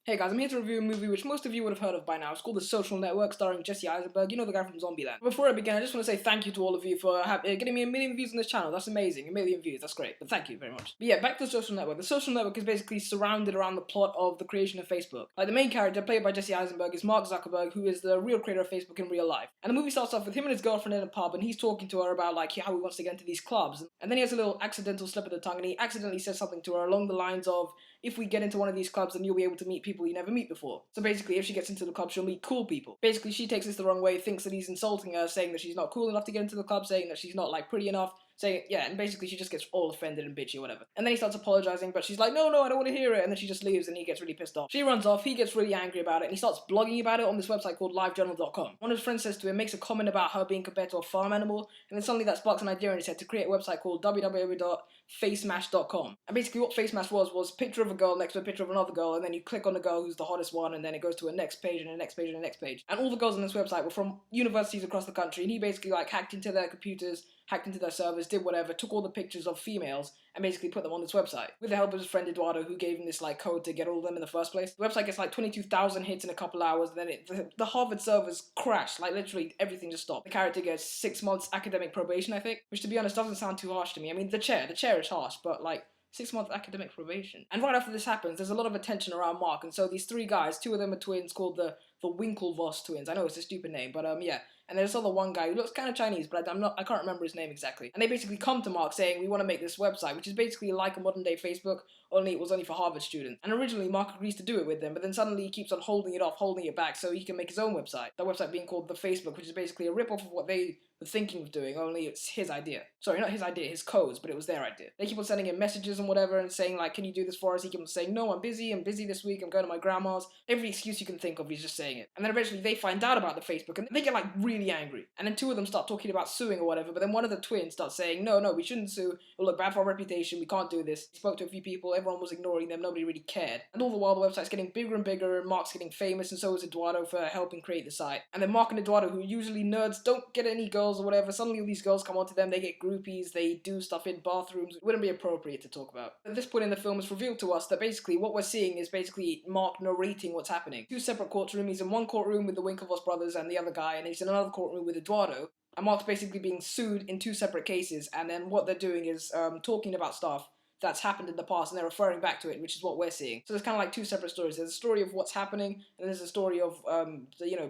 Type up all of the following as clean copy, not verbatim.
Hey guys, I'm here to review a movie which most of you would have heard of by now. It's called The Social Network, starring Jesse Eisenberg, you know, the guy from Zombieland. Before I begin, I just want to say thank you to all of you for getting me 1 million views on this channel. That's amazing. 1 million views, that's great. But thank you very much. But yeah, back to The Social Network. The Social Network is basically surrounded around the plot of the creation of Facebook. Like, the main character, played by Jesse Eisenberg, is Mark Zuckerberg, who is the real creator of Facebook in real life. And the movie starts off with him and his girlfriend in a pub, and he's talking to her about, like, how he wants to get into these clubs. And then he has a little accidental slip of the tongue, and he accidentally says something to her along the lines of, if we get into one of these clubs, then you'll be able to meet people you never meet before. So basically, if she gets into the club, she'll meet cool people. Basically, she takes this the wrong way, thinks that he's insulting her, saying that she's not cool enough to get into the club, saying that she's not, like, pretty enough, saying, yeah, and basically she just gets all offended and bitchy or whatever. And then he starts apologizing, but she's like, no, I don't want to hear it, and then she just leaves, and he gets really pissed off. She runs off, he gets really angry about it, and he starts blogging about it on this website called livejournal.com. One of his friends says to him, makes a comment about her being compared to a farm animal, and then suddenly that sparks an idea in his head to create a website called www.facemash.com. And basically what Facemash was a picture of a girl next to a picture of another girl, and then you click on the girl who's the hottest one, and then it goes to a next page, and a next page, and a next page. And all the girls on this website were from universities across the country, and he basically, like, hacked into their computers, hacked into their servers, did whatever, took all the pictures of females, and basically put them on this website. With the help of his friend Eduardo, who gave him this, like, code to get all of them in the first place. The website gets, like, 22,000 hits in a couple hours, and then the Harvard servers crash. Like, literally, everything just stopped. The character gets 6 months academic probation, I think, which, to be honest, doesn't sound too harsh to me. I mean, the chair is harsh, but, like, 6 months academic probation. And right after this happens, there's a lot of attention around Mark, and so these 3 guys, 2 of them are twins called the Winklevoss twins. I know it's a stupid name, but yeah. And there's also the one guy who looks kind of Chinese, but I can't remember his name exactly. And they basically come to Mark saying, we want to make this website, which is basically like a modern day Facebook, only it was only for Harvard students. And originally Mark agrees to do it with them, but then suddenly he keeps on holding it back so he can make his own website. That website being called The Facebook, which is basically a rip-off of what they were thinking of doing, only it's his idea. Sorry, not his idea, his codes, but it was their idea. They keep on sending him messages and whatever and saying, like, can you do this for us? He keeps on saying, no, I'm busy this week, I'm going to my grandma's. Every excuse you can think of, he's just saying it. And then eventually they find out about the Facebook and they get, like, really angry. And then 2 of them start talking about suing or whatever, but then one of the twins starts saying, no, we shouldn't sue, it'll look bad for our reputation, we can't do this. He spoke to a few people, everyone was ignoring them, nobody really cared. And all the while the website's getting bigger and bigger, and Mark's getting famous, and so is Eduardo for helping create the site. And then Mark and Eduardo, who usually nerds, don't get any girls or whatever, suddenly all these girls come onto them, they get groupies, they do stuff in bathrooms, it wouldn't be appropriate to talk about. At this point in the film, it's revealed to us that basically what we're seeing is basically Mark narrating what's happening. 2 separate courtrooms, he's in one courtroom with the Winklevoss brothers and the other guy, and he's in another courtroom with Eduardo. And Mark's basically being sued in 2 separate cases, and then what they're doing is talking about stuff that's happened in the past, and they're referring back to it, which is what we're seeing. So there's kind of like 2 separate stories. There's a story of what's happening, and there's a story of,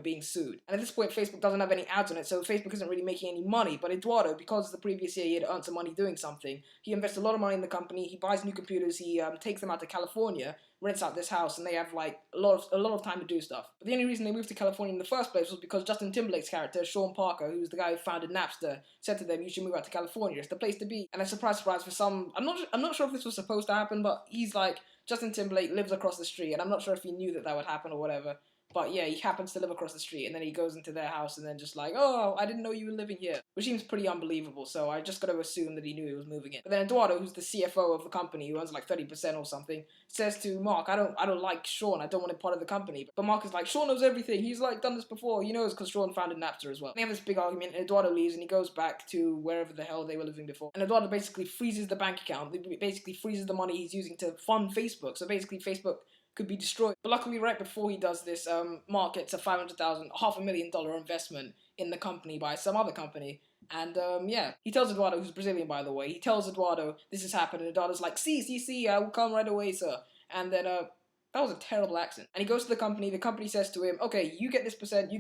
being sued. And at this point, Facebook doesn't have any ads on it, so Facebook isn't really making any money. But Eduardo, because the previous year he had earned some money doing something, he invests a lot of money in the company, he buys new computers, he takes them out to California, rents out this house, and they have, like, a lot of time to do stuff. But the only reason they moved to California in the first place was because Justin Timberlake's character, Sean Parker, who's the guy who founded Napster, said to them, you should move out to California, it's the place to be. And then surprise for some, I'm not sure if this was supposed to happen, but he's like, Justin Timberlake lives across the street, and I'm not sure if he knew that would happen or whatever. But yeah, he happens to live across the street, and then he goes into their house and then just like, oh, I didn't know you were living here. Which seems pretty unbelievable, so I just gotta assume that he knew he was moving in. But then Eduardo, who's the CFO of the company, who owns like 30% or something, says to Mark, I don't like Sean, I don't want him part of the company. But Mark is like, Sean knows everything, he's like done this before, he knows because Sean founded Napster as well. They have this big argument, and Eduardo leaves, and he goes back to wherever the hell they were living before. And Eduardo basically freezes the bank account, basically freezes the money he's using to fund Facebook. So basically Facebook could be destroyed. But luckily, right before he does this, Mark gets a $500,000 investment in the company by some other company. And yeah, he tells Eduardo, who's Brazilian by the way, he tells Eduardo this has happened, and Eduardo's like, see, I will come right away, sir. And then that was a terrible accent. And he goes to the company says to him, okay, you get this percent,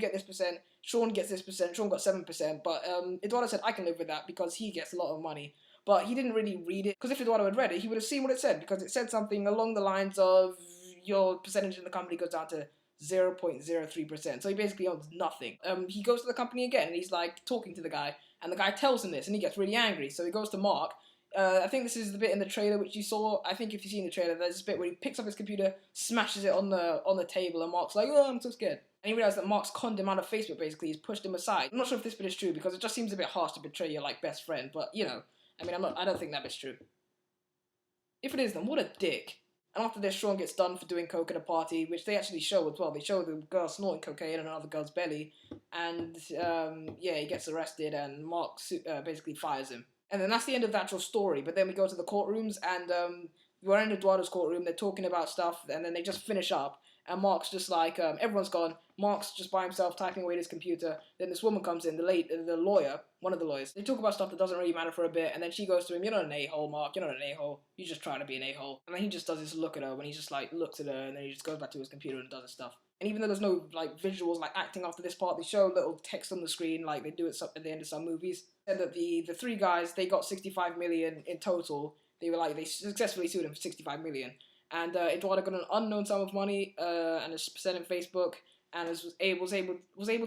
Sean gets this percent, Sean got 7%, but Eduardo said, I can live with that because he gets a lot of money. But he didn't really read it, because if Eduardo had read it, he would have seen what it said, because it said something along the lines of, your percentage in the company goes down to 0.03%. So he basically owns nothing. He goes to the company again, and he's like talking to the guy, and the guy tells him this, and he gets really angry. So he goes to Mark. I think this is the bit in the trailer which you saw. I think if you've seen the trailer, there's this bit where he picks up his computer, smashes it on the table, and Mark's like, oh, I'm so scared. And he realizes that Mark's conned him out of Facebook, basically. He's pushed him aside. I'm not sure if this bit is true, because it just seems a bit harsh to betray your, like, best friend, but, you know, I mean, I don't think that bit's true. If it is, then what a dick. And after this, Sean gets done for doing coke at a party, which they actually show as well. They show the girl snorting cocaine in another girl's belly, and yeah, he gets arrested, and Mark basically fires him. And then that's the end of the actual story. But then we go to the courtrooms, and we're in Eduardo's courtroom. They're talking about stuff, and then they just finish up. and Mark's just like, everyone's gone. Mark's just by himself typing away at his computer. Then this woman comes in, the lawyer, one of the lawyers. They talk about stuff that doesn't really matter for a bit, and then she goes to him, "You're not an a-hole, Mark. You're not an a-hole. You're just trying to be an a-hole." And then he just does this look at her, when he just like looks at her, and then he just goes back to his computer and does his stuff. And even though there's no like visuals like acting after this part, they show little text on the screen like they do it at the end of some movies. Said that the three guys, they got 65 million in total. They successfully sued him for 65 million. And Eduardo got an unknown sum of money and a percent in Facebook, and was able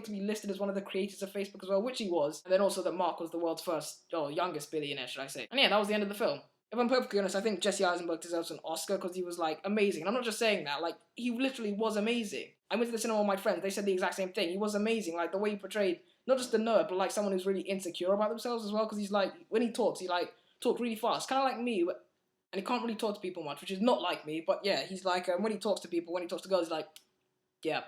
to be listed as one of the creators of Facebook as well, which he was. And then also that Mark was the world's first, or youngest billionaire, should I say. And yeah, that was the end of the film. If I'm perfectly honest, I think Jesse Eisenberg deserves an Oscar because he was like amazing. And I'm not just saying that, like he literally was amazing. I went to the cinema with my friends, they said the exact same thing. He was amazing, like the way he portrayed not just the nerd, but like someone who's really insecure about themselves as well, because he's like, when he talks, he like talks really fast, kind of like me, and he can't really talk to people much, which is not like me, but yeah, he's like, when he talks to people, when he talks to girls, he's like, yeah,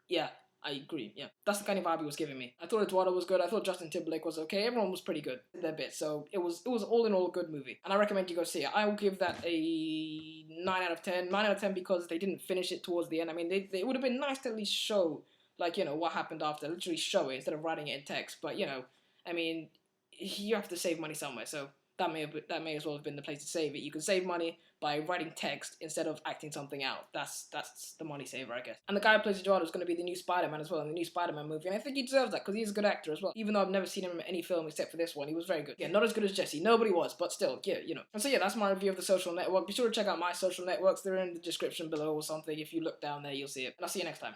yeah, I agree, yeah. That's the kind of vibe he was giving me. I thought Eduardo was good, I thought Justin Timberlake was okay, everyone was pretty good, did their bit, so it was all in all a good movie, and I recommend you go see it. I will give that a 9 out of 10, 9 out of 10 because they didn't finish it towards the end. I mean, it would have been nice to at least show, like, you know, what happened after, literally show it instead of writing it in text, but, you know, I mean, you have to save money somewhere, so that may as well have been the place to save it. You can save money by writing text instead of acting something out. That's the money saver, I guess. And the guy who plays Eduardo is going to be the new Spider-Man as well in the new Spider-Man movie, and I think he deserves that because he's a good actor as well. Even though I've never seen him in any film except for this one, he was very good. Yeah, not as good as Jesse. Nobody was, but still, yeah, you know. And so yeah, that's my review of The Social Network. Be sure to check out my social networks. They're in the description below or something. If you look down there, you'll see it. And I'll see you next time.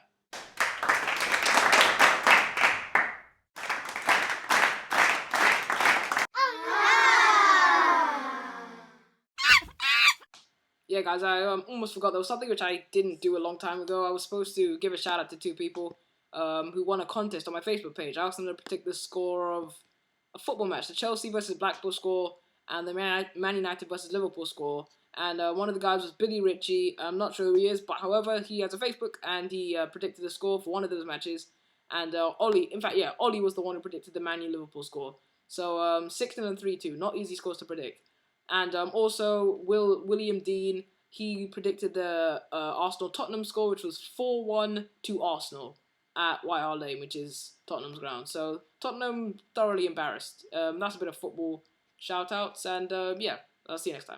Yeah, guys, I almost forgot there was something which I didn't do a long time ago. I was supposed to give a shout out to two people who won a contest on my Facebook page. I asked them to predict the score of a football match, the Chelsea versus Blackpool score and the Man United versus Liverpool score. And one of the guys was Billy Ritchie. I'm not sure who he is, but however, he has a Facebook and he predicted the score for one of those matches. And Ollie, in fact, yeah, Ollie was the one who predicted the Man U Liverpool score. So 6-0 and 3-2, not easy scores to predict. And also, William Dean, he predicted the Arsenal-Tottenham score, which was 4-1 to Arsenal at White Hart Lane, which is Tottenham's ground. So, Tottenham thoroughly embarrassed. That's a bit of football shout-outs, and yeah, I'll see you next time.